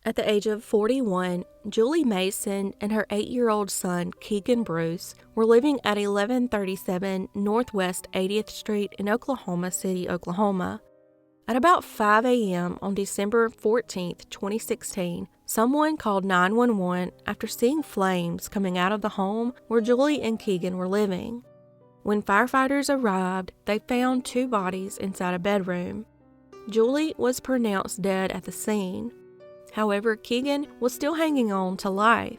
At the age of 41, Julie Mason and her 8-year-old son, Keagan Bruce, were living at 1137 Northwest 80th Street in Oklahoma City, Oklahoma. At about 5 a.m. on December 14, 2016, someone called 911 after seeing flames coming out of the home where Julie and Keagan were living. When firefighters arrived, they found 2 bodies inside a bedroom. Julie was pronounced dead at the scene. However, Keagan was still hanging on to life.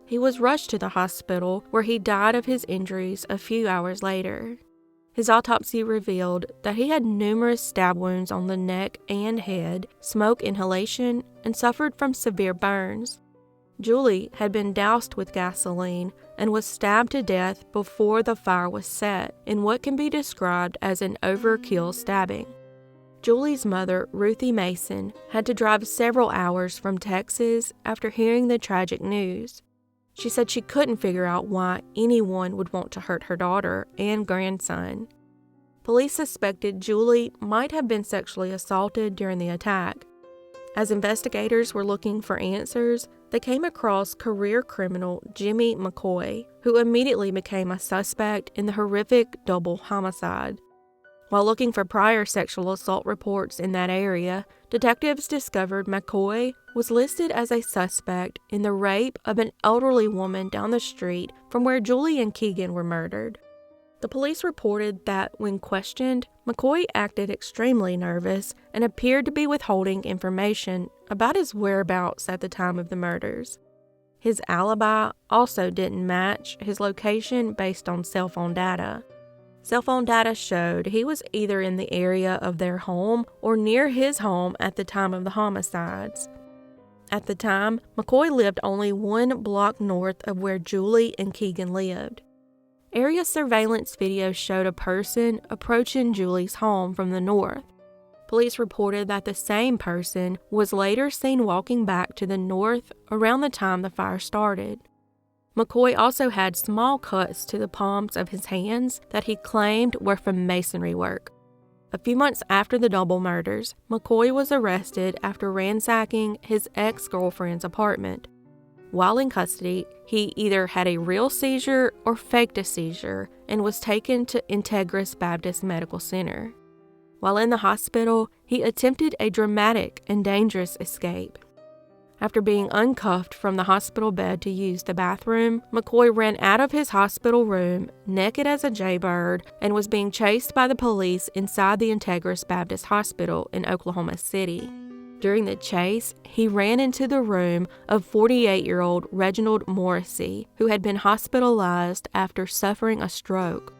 He was rushed to the hospital where he died of his injuries a few hours later. His autopsy revealed that he had numerous stab wounds on the neck and head, smoke inhalation, and suffered from severe burns. Julie had been doused with gasoline and was stabbed to death before the fire was set in what can be described as an overkill stabbing. Julie's mother, Ruth Mason, had to drive several hours from Texas after hearing the tragic news. She said she couldn't figure out why anyone would want to hurt her daughter and grandson. Police suspected Julie might have been sexually assaulted during the attack. As investigators were looking for answers, they came across career criminal Jimmy McCoy, who immediately became a suspect in the horrific double homicide. While looking for prior sexual assault reports in that area, detectives discovered McCoy was listed as a suspect in the rape of an elderly woman down the street from where Julie and Keagan were murdered. The police reported that, when questioned, McCoy acted extremely nervous and appeared to be withholding information about his whereabouts at the time of the murders. His alibi also didn't match his location based on cell phone data. Cell phone data showed he was either in the area of their home or near his home at the time of the homicides. At the time, McCoy lived only 1 block north of where Julie and Keagan lived. Area surveillance video showed a person approaching Julie's home from the north. Police reported that the same person was later seen walking back to the north around the time the fire started. McCoy also had small cuts to the palms of his hands that he claimed were from masonry work. A few months after the double murders, McCoy was arrested after ransacking his ex-girlfriend's apartment. While in custody, he either had a real seizure or faked a seizure and was taken to Integris Baptist Medical Center. While in the hospital, he attempted a dramatic and dangerous escape. After being uncuffed from the hospital bed to use the bathroom, McCoy ran out of his hospital room, naked as a jaybird, and was being chased by the police inside the Integris Baptist Hospital in Oklahoma City. During the chase, he ran into the room of 48-year-old Reginald Morrissey, who had been hospitalized after suffering a stroke.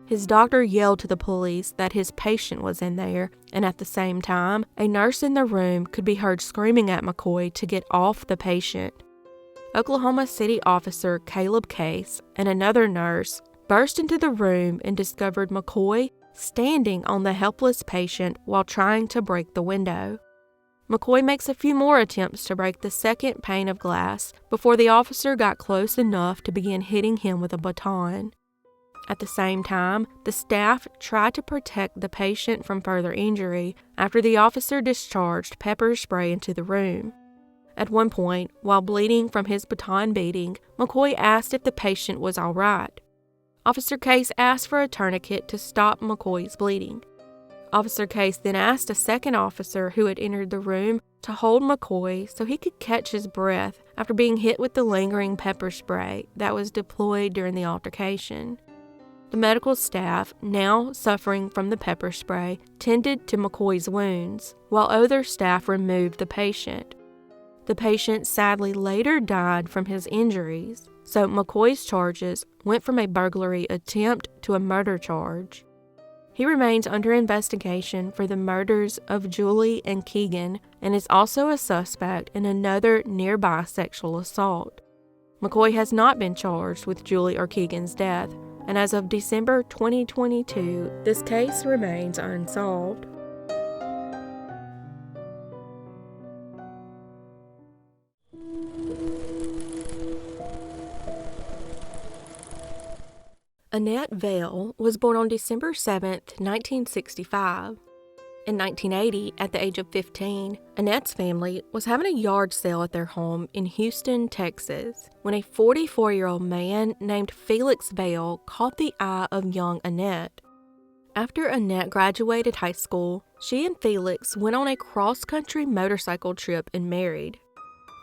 His doctor yelled to the police that his patient was in there, and at the same time, a nurse in the room could be heard screaming at McCoy to get off the patient. Oklahoma City officer Caleb Case and another nurse burst into the room and discovered McCoy standing on the helpless patient while trying to break the window. McCoy makes a few more attempts to break the second pane of glass before the officer got close enough to begin hitting him with a baton. At the same time, the staff tried to protect the patient from further injury after the officer discharged pepper spray into the room. At one point, while bleeding from his baton beating, McCoy asked if the patient was all right. Officer Case asked for a tourniquet to stop McCoy's bleeding. Officer Case then asked a second officer who had entered the room to hold McCoy so he could catch his breath after being hit with the lingering pepper spray that was deployed during the altercation. The medical staff, now suffering from the pepper spray, tended to McCoy's wounds, while other staff removed the patient. The patient sadly later died from his injuries, so McCoy's charges went from a burglary attempt to a murder charge. He remains under investigation for the murders of Julie and Keagan and is also a suspect in another nearby sexual assault. McCoy has not been charged with Julie or Keagan's death, and as of December 2022, this case remains unsolved. Annette Vail was born on December 7, 1965. In 1980, at the age of 15, Annette's family was having a yard sale at their home in Houston, Texas, when a 44-year-old man named Felix Vail caught the eye of young Annette. After Annette graduated high school, she and Felix went on a cross-country motorcycle trip and married.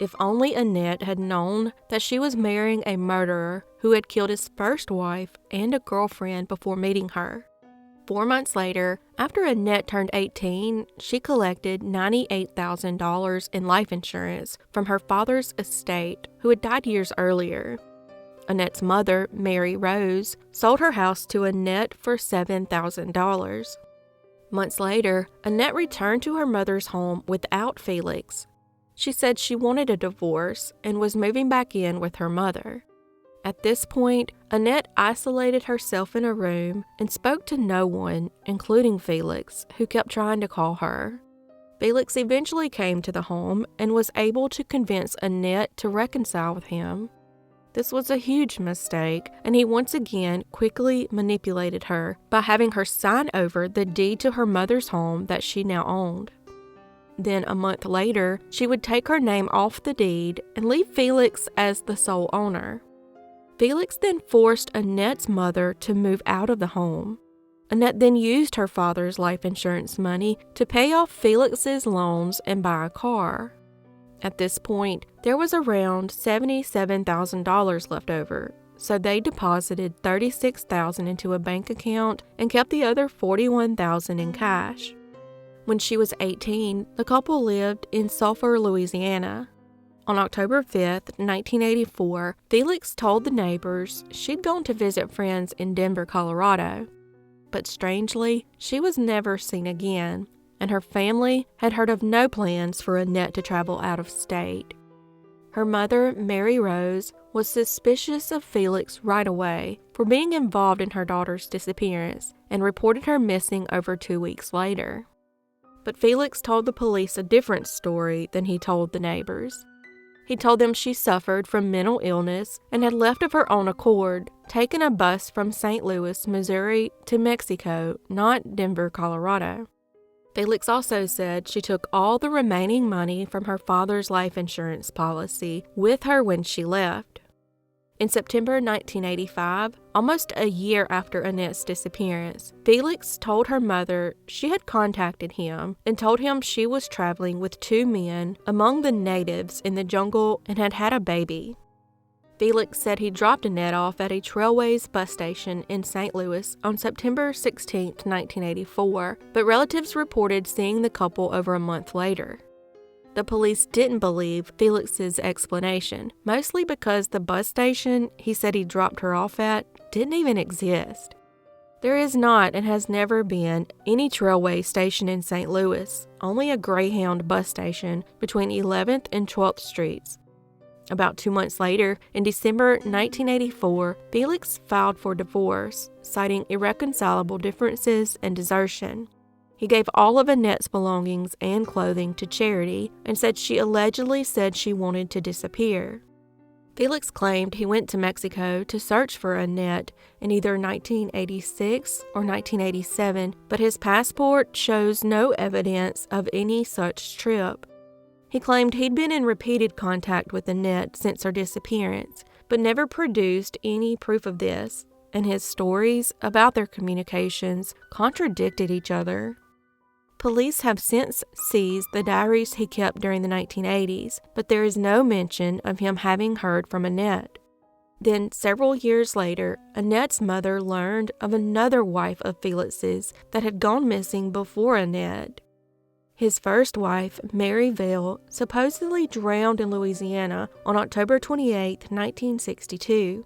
If only Annette had known that she was marrying a murderer who had killed his first wife and a girlfriend before meeting her. 4 months later, after Annette turned 18, she collected $98,000 in life insurance from her father's estate, who had died years earlier. Annette's mother, Mary Rose, sold her house to Annette for $7,000. Months later, Annette returned to her mother's home without Felix. She said she wanted a divorce and was moving back in with her mother. At this point, Annette isolated herself in a room and spoke to no one, including Felix, who kept trying to call her. Felix eventually came to the home and was able to convince Annette to reconcile with him. This was a huge mistake, and he once again quickly manipulated her by having her sign over the deed to her mother's home that she now owned. Then a month later, she would take her name off the deed and leave Felix as the sole owner. Felix then forced Annette's mother to move out of the home. Annette then used her father's life insurance money to pay off Felix's loans and buy a car. At this point, there was around $77,000 left over, so they deposited $36,000 into a bank account and kept the other $41,000 in cash. When she was 18, the couple lived in Sulphur, Louisiana. On October 5, 1984, Felix told the neighbors she'd gone to visit friends in Denver, Colorado. But strangely, she was never seen again, and her family had heard of no plans for Annette to travel out of state. Her mother, Mary Rose, was suspicious of Felix right away for being involved in her daughter's disappearance and reported her missing over 2 weeks later. But Felix told the police a different story than he told the neighbors. He told them she suffered from mental illness and had left of her own accord, taking a bus from St. Louis, Missouri to Mexico, not Denver, Colorado. Felix also said she took all the remaining money from her father's life insurance policy with her when she left. In September 1985, almost a year after Annette's disappearance, Felix told her mother she had contacted him and told him she was traveling with 2 men among the natives in the jungle and had had a baby. Felix said he dropped Annette off at a Trailways bus station in St. Louis on September 16, 1984, but relatives reported seeing the couple over a month later. The police didn't believe Felix's explanation, mostly because the bus station he said he dropped her off at didn't even exist. There is not and has never been any Trailway station in St. Louis, only a Greyhound bus station between 11th and 12th Streets. About 2 months later, in December 1984, Felix filed for divorce, citing irreconcilable differences and desertion. He gave all of Annette's belongings and clothing to charity and said she allegedly said she wanted to disappear. Felix claimed he went to Mexico to search for Annette in either 1986 or 1987, but his passport shows no evidence of any such trip. He claimed he'd been in repeated contact with Annette since her disappearance, but never produced any proof of this, and his stories about their communications contradicted each other. Police have since seized the diaries he kept during the 1980s, but there is no mention of him having heard from Annette. Then, several years later, Annette's mother learned of another wife of Felix's that had gone missing before Annette. His first wife, Marilee Vail, supposedly drowned in Louisiana on October 28, 1962.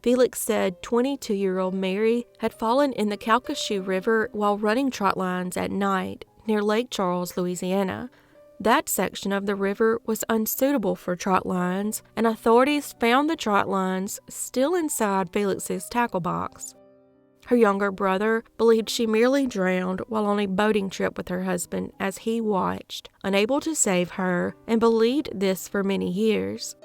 Felix said 22-year-old Mary had fallen in the Calcasieu River while running trot lines at night near Lake Charles, Louisiana. That section of the river was unsuitable for trot lines, and authorities found the trot lines still inside Felix's tackle box. Her younger brother believed she merely drowned while on a boating trip with her husband as he watched, unable to save her, and believed this for many years.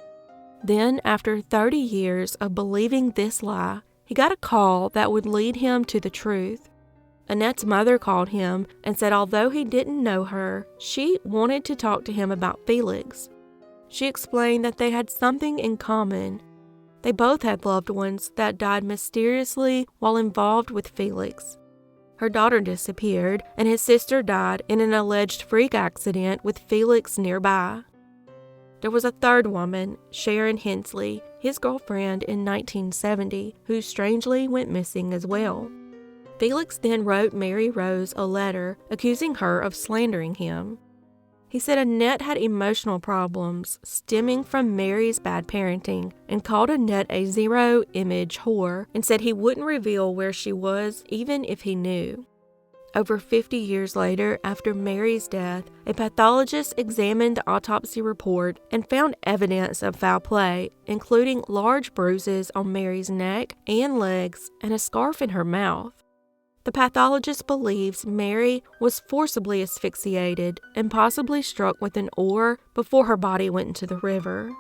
Then, after 30 years of believing this lie, he got a call that would lead him to the truth. Annette's mother called him and said although he didn't know her, she wanted to talk to him about Felix. She explained that they had something in common. They both had loved ones that died mysteriously while involved with Felix. Her daughter disappeared, and his sister died in an alleged freak accident with Felix nearby. There was a third woman, Sharon Hensley, his girlfriend in 1970, who strangely went missing as well. Felix then wrote Mary Rose a letter accusing her of slandering him. He said Annette had emotional problems stemming from Mary's bad parenting and called Annette a zero-image whore and said he wouldn't reveal where she was even if he knew. Over 50 years later, after Mary's death, a pathologist examined the autopsy report and found evidence of foul play, including large bruises on Mary's neck and legs and a scarf in her mouth. The pathologist believes Mary was forcibly asphyxiated and possibly struck with an oar before her body went into the river.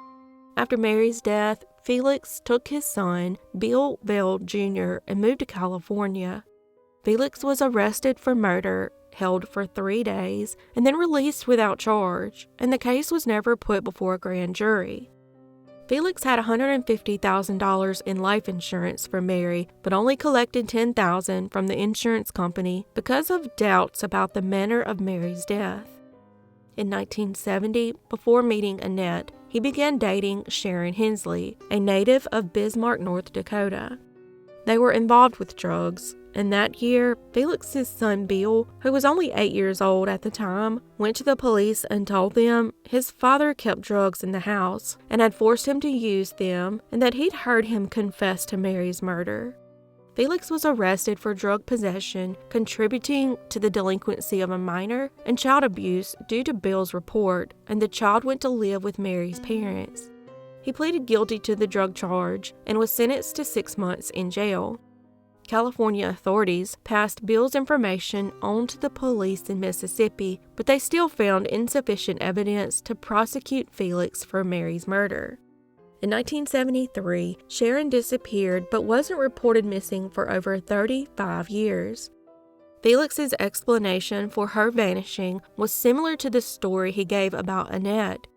After Mary's death, Felix took his son, Bill Vail Jr., and moved to California. Felix was arrested for murder, held for 3 days, and then released without charge, and the case was never put before a grand jury. Felix had $150,000 in life insurance for Mary, but only collected $10,000 from the insurance company because of doubts about the manner of Mary's death. In 1970, before meeting Annette, he began dating Sharon Hensley, a native of Bismarck, North Dakota. They were involved with drugs, and that year, Felix's son Bill, who was only 8 years old at the time, went to the police and told them his father kept drugs in the house and had forced him to use them and that he'd heard him confess to Mary's murder. Felix was arrested for drug possession, contributing to the delinquency of a minor, and child abuse due to Bill's report, and the child went to live with Mary's parents. He pleaded guilty to the drug charge and was sentenced to 6 months in jail. California authorities passed Bill's information on to the police in Mississippi, but they still found insufficient evidence to prosecute Felix for Mary's murder. In 1973, Sharon disappeared but wasn't reported missing for over 35 years. Felix's explanation for her vanishing was similar to the story he gave about Annette.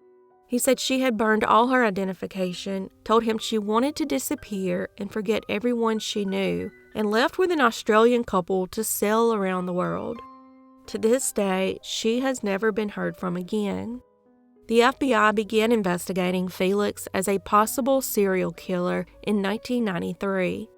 He said she had burned all her identification, told him she wanted to disappear and forget everyone she knew, and left with an Australian couple to sail around the world. To this day, she has never been heard from again. The FBI began investigating Felix as a possible serial killer in 1993.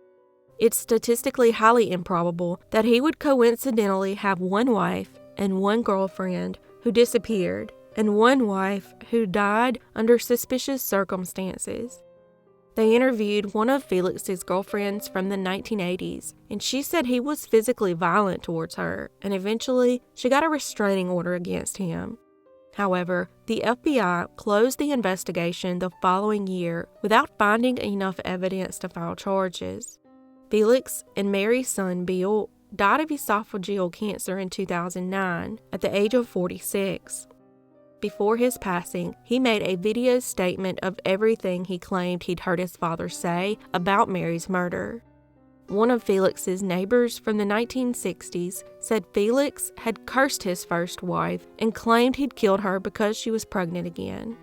It's statistically highly improbable that he would coincidentally have one wife and one girlfriend who disappeared, and one wife who died under suspicious circumstances. They interviewed one of Felix's girlfriends from the 1980s, and she said he was physically violent towards her, and eventually she got a restraining order against him. However, the FBI closed the investigation the following year without finding enough evidence to file charges. Felix and Mary's son Bill died of esophageal cancer in 2009 at the age of 46. Before his passing, he made a video statement of everything he claimed he'd heard his father say about Mary's murder. One of Felix's neighbors from the 1960s said Felix had cursed his first wife and claimed he'd killed her because she was pregnant again.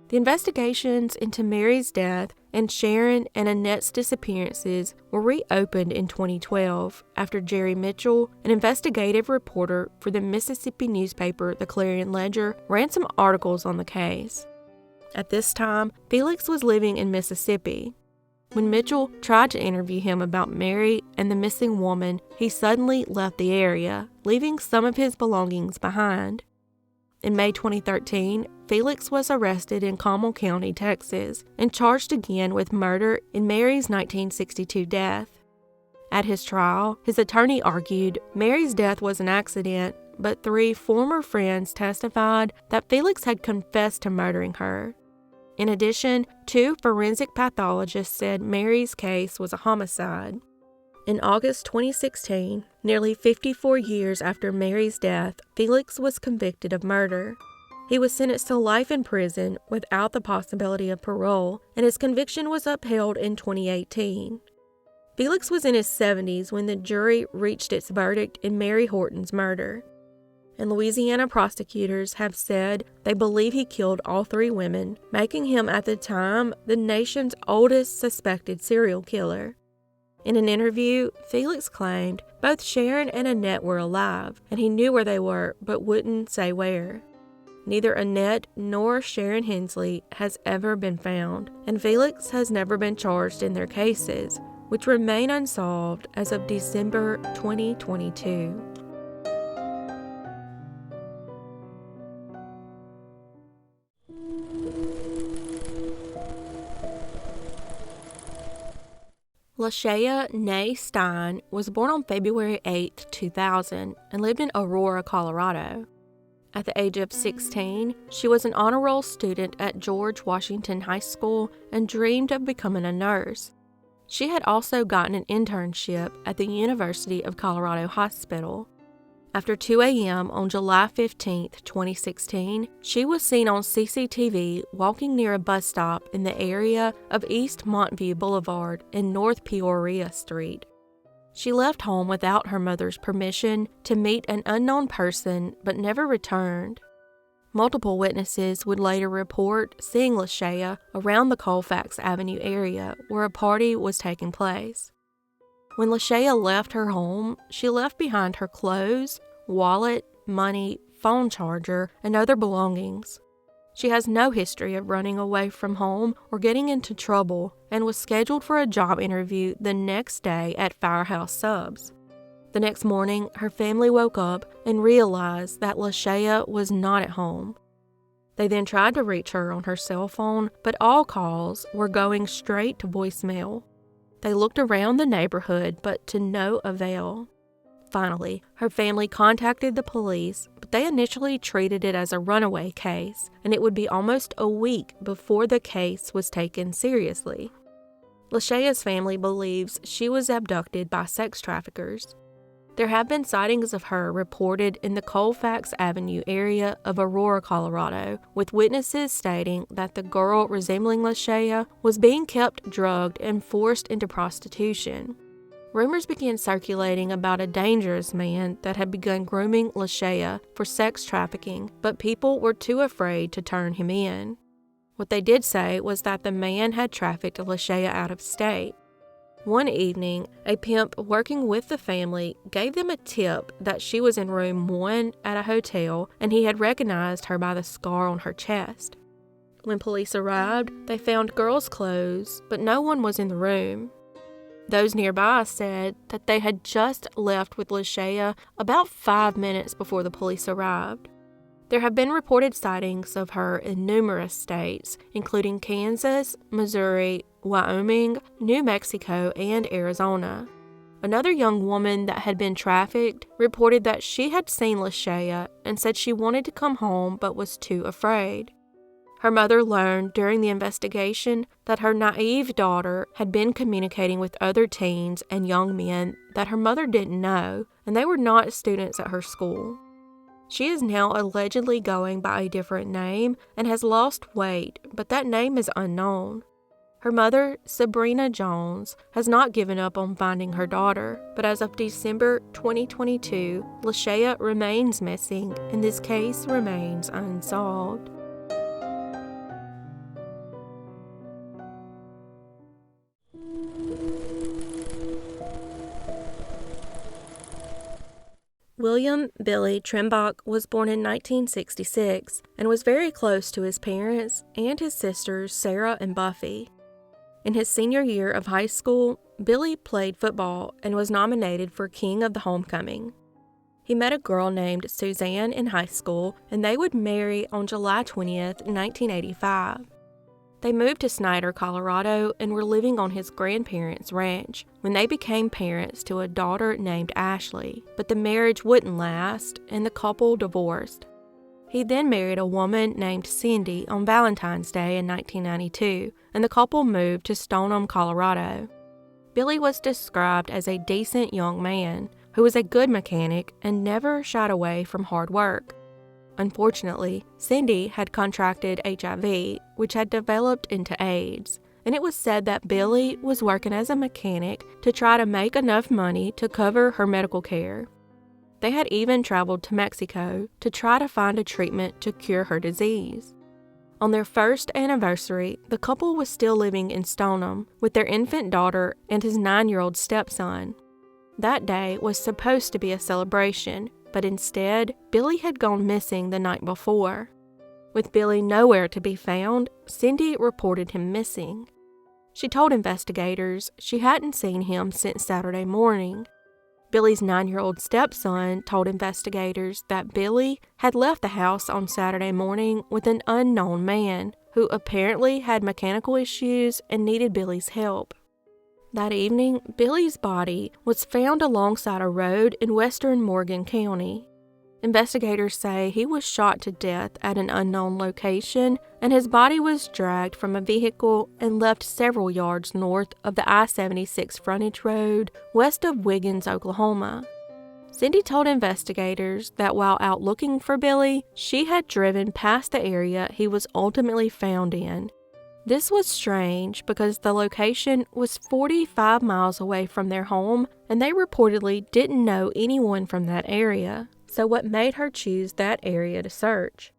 The investigations into Mary's death and Sharon and Annette's disappearances were reopened in 2012 after Jerry Mitchell, an investigative reporter for the Mississippi newspaper The Clarion Ledger, ran some articles on the case. At this time, Felix was living in Mississippi. When Mitchell tried to interview him about Mary and the missing woman, he suddenly left the area, leaving some of his belongings behind. In May 2013, Felix was arrested in Comal County, Texas, and charged again with murder in Mary's 1962 death. At his trial, his attorney argued Mary's death was an accident, but 3 former friends testified that Felix had confessed to murdering her. In addition, 2 forensic pathologists said Mary's case was a homicide. In August 2016, nearly 54 years after Mary's death, Felix was convicted of murder. He was sentenced to life in prison without the possibility of parole, and his conviction was upheld in 2018. Felix was in his 70s when the jury reached its verdict in Mary Horton's murder. And Louisiana prosecutors have said they believe he killed all 3 women, making him at the time the nation's oldest suspected serial killer. In an interview, Felix claimed both Sharon and Annette were alive, and he knew where they were but wouldn't say where. Neither Annette nor Sharon Hensley has ever been found, and Felix has never been charged in their cases, which remain unsolved as of December 2022. Lashaya Nae Stine was born on February 8, 2000, and lived in Aurora, Colorado. At the age of 16, she was an honor roll student at George Washington High School and dreamed of becoming a nurse. She had also gotten an internship at the University of Colorado Hospital. After 2 a.m. on July 15, 2016, she was seen on CCTV walking near a bus stop in the area of East Montview Boulevard and North Peoria Street. She left home without her mother's permission to meet an unknown person but never returned. Multiple witnesses would later report seeing Lashaya around the Colfax Avenue area where a party was taking place. When Lashaya left her home, she left behind her clothes, wallet, money, phone charger, and other belongings. She has no history of running away from home or getting into trouble and was scheduled for a job interview the next day at Firehouse Subs. The next morning, her family woke up and realized that Lashaya was not at home. They then tried to reach her on her cell phone, but all calls were going straight to voicemail. They looked around the neighborhood, but to no avail. Finally, her family contacted the police, but they initially treated it as a runaway case, and it would be almost a week before the case was taken seriously. Lashaya's family believes she was abducted by sex traffickers. There have been sightings of her reported in the Colfax Avenue area of Aurora, Colorado, with witnesses stating that the girl resembling Lashaya was being kept drugged and forced into prostitution. Rumors began circulating about a dangerous man that had begun grooming Lashaya for sex trafficking, but people were too afraid to turn him in. What they did say was that the man had trafficked Lashaya out of state. One evening, a pimp working with the family gave them a tip that she was in room 1 at a hotel and he had recognized her by the scar on her chest. When police arrived, they found girls' clothes, but no one was in the room. Those nearby said that they had just left with Lashaya about 5 minutes before the police arrived. There have been reported sightings of her in numerous states, including Kansas, Missouri, Wyoming, New Mexico, and Arizona. Another young woman that had been trafficked reported that she had seen Lashaya and said she wanted to come home but was too afraid. Her mother learned during the investigation that her naive daughter had been communicating with other teens and young men that her mother didn't know, and they were not students at her school. She is now allegedly going by a different name and has lost weight, but that name is unknown. Her mother, Sabrina Jones, has not given up on finding her daughter, but as of December 2022, Lashaya remains missing and this case remains unsolved. William Billy Trimbach was born in 1966 and was very close to his parents and his sisters Sarah and Buffy. In his senior year of high school, Billy played football and was nominated for King of the Homecoming. He met a girl named Suzanne in high school, and they would marry on July 20th, 1985. They moved to Snyder, Colorado, and were living on his grandparents' ranch when they became parents to a daughter named Ashley, but the marriage wouldn't last, and the couple divorced. He then married a woman named Cindy on Valentine's Day in 1992, and the couple moved to Stoneham, Colorado. Billy was described as a decent young man who was a good mechanic and never shied away from hard work. Unfortunately, Cindy had contracted HIV, which had developed into AIDS, and it was said that Billy was working as a mechanic to try to make enough money to cover her medical care. They had even traveled to Mexico to try to find a treatment to cure her disease. On their first anniversary, the couple was still living in Stoneham with their infant daughter and his 9-year-old stepson. That day was supposed to be a celebration, but instead, Billy had gone missing the night before. With Billy nowhere to be found, Cindy reported him missing. She told investigators she hadn't seen him since Saturday morning. Billy's 9-year-old stepson told investigators that Billy had left the house on Saturday morning with an unknown man who apparently had mechanical issues and needed Billy's help. That evening, Billy's body was found alongside a road in western Morgan County. Investigators say he was shot to death at an unknown location, and his body was dragged from a vehicle and left several yards north of the I-76 frontage road west of Wiggins, Oklahoma. Cindy told investigators that while out looking for Billy, she had driven past the area he was ultimately found in. This was strange because the location was 45 miles away from their home, and they reportedly didn't know anyone from that area. So what made her choose that area to search?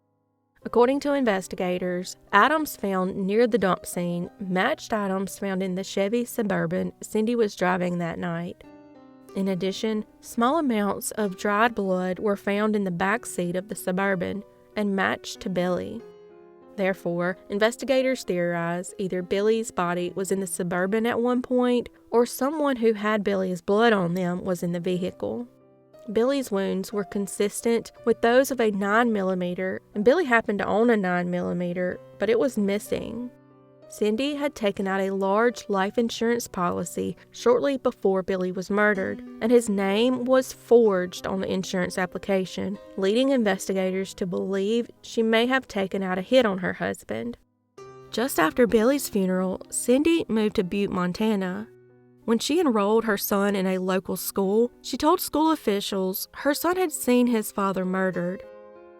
According to investigators, items found near the dump scene matched items found in the Chevy Suburban Cindy was driving that night. In addition, small amounts of dried blood were found in the back seat of the Suburban and matched to Billy. Therefore, investigators theorize either Billy's body was in the Suburban at one point or someone who had Billy's blood on them was in the vehicle. Billy's wounds were consistent with those of a 9mm, and Billy happened to own a 9mm, but it was missing. Cindy had taken out a large life insurance policy shortly before Billy was murdered, and his name was forged on the insurance application, leading investigators to believe she may have taken out a hit on her husband. Just after Billy's funeral, Cindy moved to Butte, Montana. When she enrolled her son in a local school, she told school officials her son had seen his father murdered.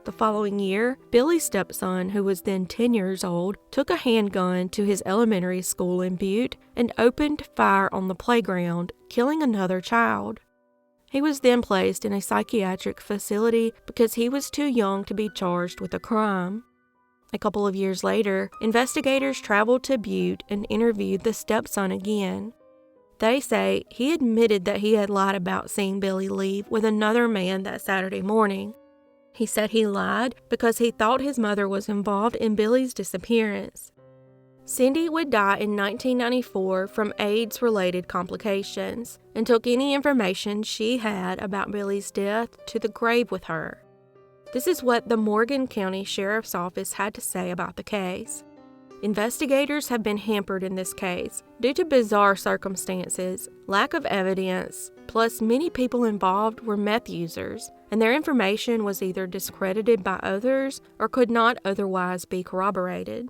The following year, Billy's stepson, who was then 10 years old, took a handgun to his elementary school in Butte and opened fire on the playground, killing another child. He was then placed in a psychiatric facility because he was too young to be charged with a crime. A couple of years later, investigators traveled to Butte and interviewed the stepson again. They say he admitted that he had lied about seeing Billy leave with another man that Saturday morning. He said he lied because he thought his mother was involved in Billy's disappearance. Cindy would die in 1994 from AIDS-related complications and took any information she had about Billy's death to the grave with her. This is what the Morgan County Sheriff's Office had to say about the case. Investigators have been hampered in this case due to bizarre circumstances, lack of evidence, plus many people involved were meth users, and their information was either discredited by others or could not otherwise be corroborated.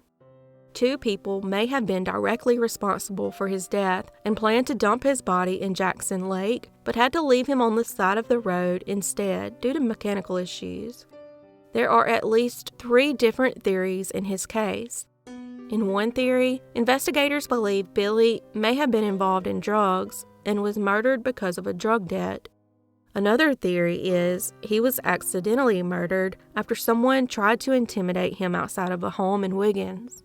2 people may have been directly responsible for his death and planned to dump his body in Jackson Lake, but had to leave him on the side of the road instead due to mechanical issues. There are at least 3 different theories in his case. In one theory, investigators believe Billy may have been involved in drugs and was murdered because of a drug debt. Another theory is he was accidentally murdered after someone tried to intimidate him outside of a home in Wiggins.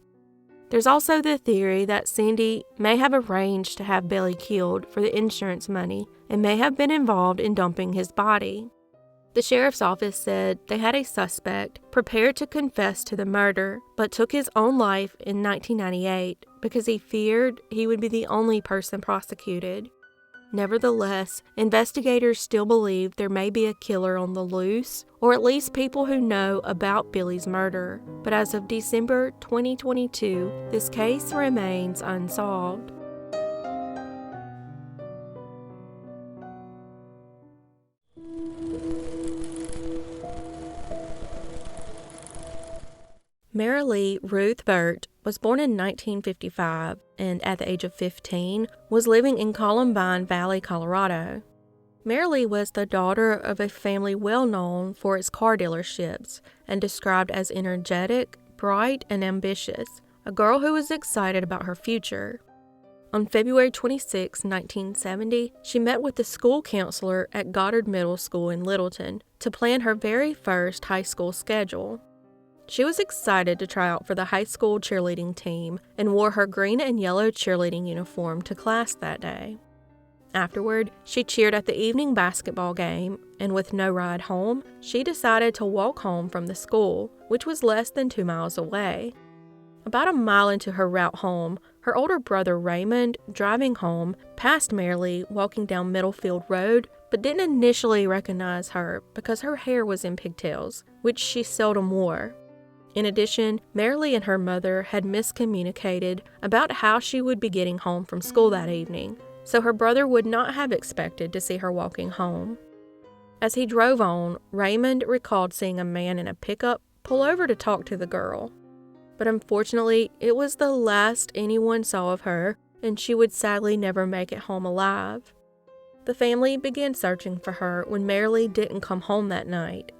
There's also the theory that Cindy may have arranged to have Billy killed for the insurance money and may have been involved in dumping his body. The sheriff's office said they had a suspect prepared to confess to the murder, but took his own life in 1998 because he feared he would be the only person prosecuted. Nevertheless, investigators still believe there may be a killer on the loose, or at least people who know about Billy's murder. But as of December 2022, this case remains unsolved. Marilee Ruth Burt was born in 1955 and at the age of 15 was living in Columbine Valley, Colorado. Marilee was the daughter of a family well known for its car dealerships and described as energetic, bright, and ambitious, a girl who was excited about her future. On February 26, 1970, she met with the school counselor at Goddard Middle School in Littleton to plan her very first high school schedule. She was excited to try out for the high school cheerleading team and wore her green and yellow cheerleading uniform to class that day. Afterward, she cheered at the evening basketball game, and with no ride home, she decided to walk home from the school, which was less than 2 miles away. About a mile into her route home, her older brother Raymond, driving home, passed Marilee walking down Middlefield Road, but didn't initially recognize her because her hair was in pigtails, which she seldom wore. In addition, Marilee and her mother had miscommunicated about how she would be getting home from school that evening, so her brother would not have expected to see her walking home. As he drove on, Raymond recalled seeing a man in a pickup pull over to talk to the girl. But unfortunately, it was the last anyone saw of her, and she would sadly never make it home alive. The family began searching for her when Marilee didn't come home that night.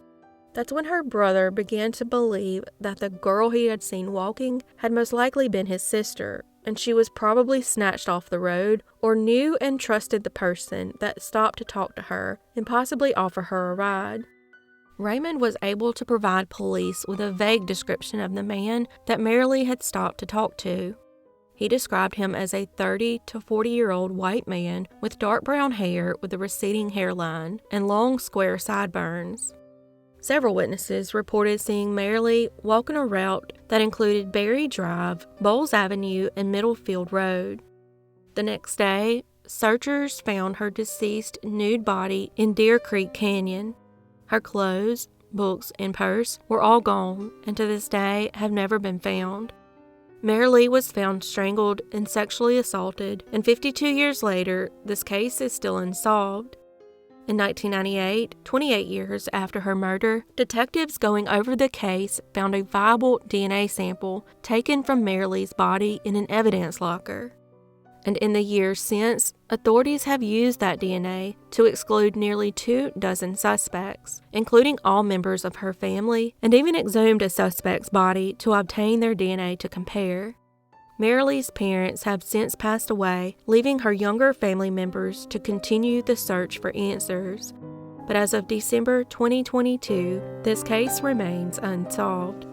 That's when her brother began to believe that the girl he had seen walking had most likely been his sister, and she was probably snatched off the road or knew and trusted the person that stopped to talk to her and possibly offer her a ride. Raymond was able to provide police with a vague description of the man that Marilee had stopped to talk to. He described him as a 30 to 40-year-old white man with dark brown hair with a receding hairline and long square sideburns. Several witnesses reported seeing Marilee walking a route that included Berry Drive, Bowles Avenue, and Middlefield Road. The next day, searchers found her deceased nude body in Deer Creek Canyon. Her clothes, books, and purse were all gone, and to this day have never been found. Marilee was found strangled and sexually assaulted, and 52 years later, this case is still unsolved. In 1998, 28 years after her murder, detectives going over the case found a viable DNA sample taken from Marilee's body in an evidence locker. And in the years since, authorities have used that DNA to exclude nearly 24 suspects, including all members of her family, and even exhumed a suspect's body to obtain their DNA to compare. Marilee's parents have since passed away, leaving her younger family members to continue the search for answers. But as of December 2022, this case remains unsolved.